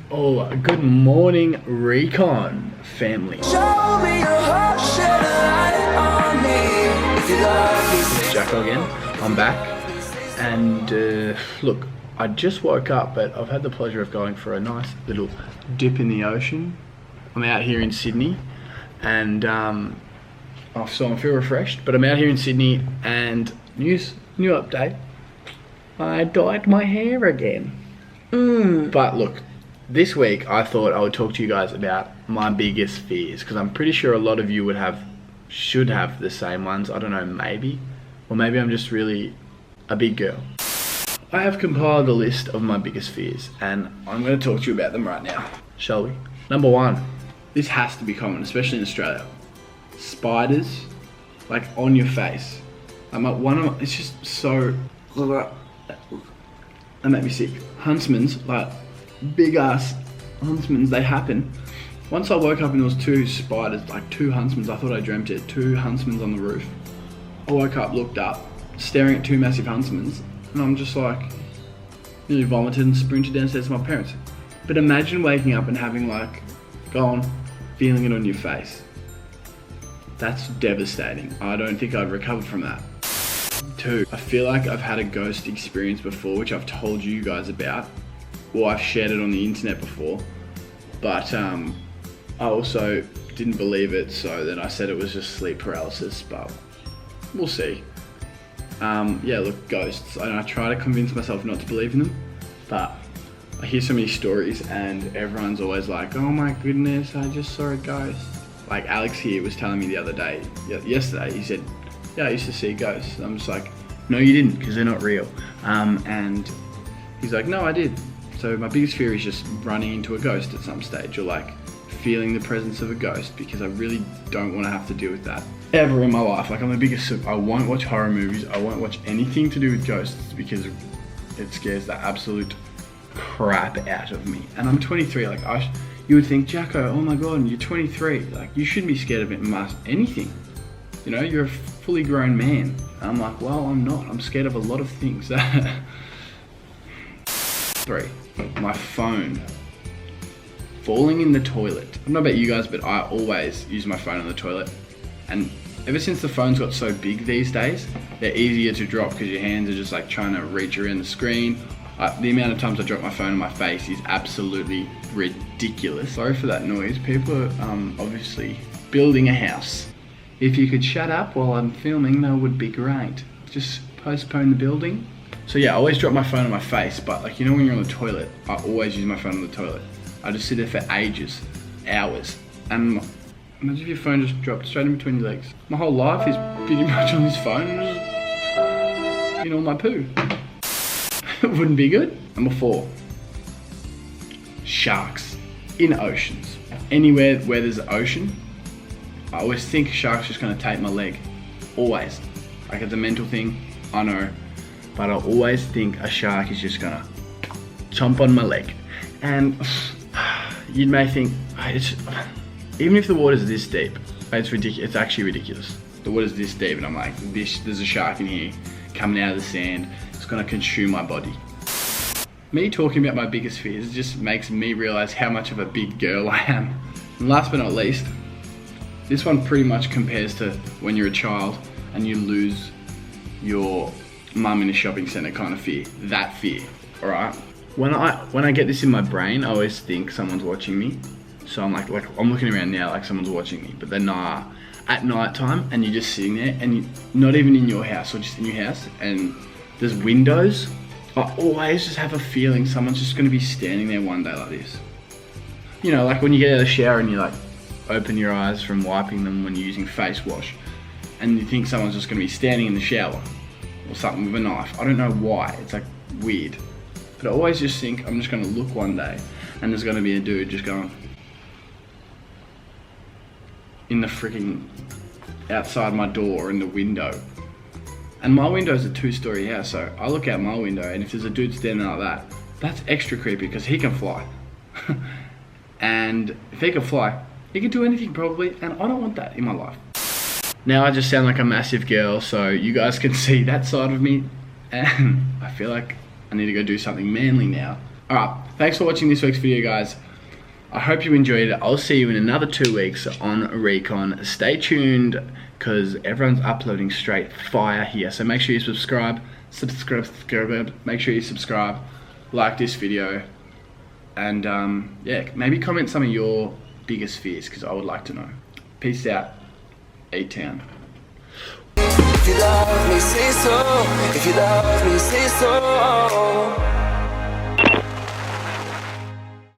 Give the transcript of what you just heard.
Oh, good morning, Recon family. Show me your heart, shed a light on me. If you love me, It's Jacko again. I'm back. And look, I just woke up, but I've had the pleasure of going for a nice little dip in the ocean. I'm out here in Sydney, and so I feel refreshed. But I'm out here in Sydney, and new update. I dyed my hair again. But look, this week I thought I would talk to you guys about my biggest fears, because I'm pretty sure a lot of you should have the same ones. I don't know, maybe. Or maybe I'm just really a big girl. I have compiled a list of my biggest fears, and I'm going to talk to you about them right now. Shall we? Number one, this has to be common, especially in Australia. Spiders, like on your face. It's just so, they make me sick. Huntsmans, like big ass huntsmans, they happen. Once I woke up and there was two spiders, like two huntsmans. I thought I dreamt it. Two huntsmans on the roof. I woke up, looked up, staring at two massive huntsmans, and I'm just like, nearly vomited and sprinted downstairs to my parents. But imagine waking up and having feeling it on your face. That's devastating. I don't think I'd recovered from that. Two, I feel like I've had a ghost experience before, which I've told you guys about, or I've shared it on the internet before, but I also didn't believe it, so then I said it was just sleep paralysis, but we'll see. Yeah, look, ghosts. I try to convince myself not to believe in them, but I hear so many stories and everyone's always like, oh my goodness, I just saw a ghost. Like Alex here was telling me the other day, yesterday, he said, yeah, I used to see ghosts. And I'm just like, no you didn't, because they're not real. And he's like, no I did. So my biggest fear is just running into a ghost at some stage, or like feeling the presence of a ghost, because I really don't want to have to deal with that ever in my life. Like I'm the biggest, I won't watch horror movies, I won't watch anything to do with ghosts, because it scares the absolute crap out of me. And I'm 23, like you would think, Jacko, oh my god, you're 23, like you shouldn't be scared of anything. You know, you're a fully grown man. And I'm like, well, I'm not. I'm scared of a lot of things. 3, my phone falling in the toilet. I don't know about you guys, but I always use my phone in the toilet. And ever since the phones got so big these days, they're easier to drop because your hands are just like trying to reach around the screen. The amount of times I drop my phone on my face is absolutely ridiculous. Sorry for that noise. People are obviously building a house. If you could shut up while I'm filming, that would be great. Just postpone the building. So yeah, I always drop my phone on my face, but like, you know when you're on the toilet, I always use my phone on the toilet. I just sit there for ages, hours. And imagine if your phone just dropped straight in between your legs. My whole life is pretty much on this phone, and all my poo. It wouldn't be good. Number 4, sharks in oceans. Anywhere where there's an ocean, I always think a shark's just gonna take my leg. Always. Like it's a mental thing, I know. But I always think a shark is just gonna chomp on my leg. And you may think, even if the water's this deep, it's ridiculous. It's actually ridiculous. The water's this deep and I'm like, there's a shark in here coming out of the sand. It's gonna consume my body. Me talking about my biggest fears just makes me realize how much of a big girl I am. And last but not least, this one pretty much compares to when you're a child and you lose your mum in a shopping centre kind of fear. That fear, alright? When I get this in my brain, I always think someone's watching me. So I'm like I'm looking around now like someone's watching me. But then nah, at night time and you're just sitting there and you're not even in your house or just in your house and there's windows, I always just have a feeling someone's just gonna be standing there one day like this. You know, like when you get out of the shower and you like open your eyes from wiping them when you're using face wash, and you think someone's just gonna be standing in the shower or something with a knife. I don't know why, it's like weird. But I always just think I'm just gonna look one day and there's gonna be a dude just going in the freaking outside my door or in the window. And my window's a 2-story house, so I look out my window and if there's a dude standing like that, that's extra creepy because he can fly. And if he can fly, he can do anything probably, and I don't want that in my life. Now I just sound like a massive girl, so you guys can see that side of me, and I feel like I need to go do something manly now. Alright, Thanks for watching this week's video, guys. I hope you enjoyed it. I'll see you in another 2 weeks on Recon. Stay tuned, because everyone's uploading straight fire here. So make sure you subscribe, make sure you subscribe, like this video, and yeah, maybe comment some of your biggest fears, because I would like to know. Peace out, E-Town. If you love me, say so. If you love me, say so.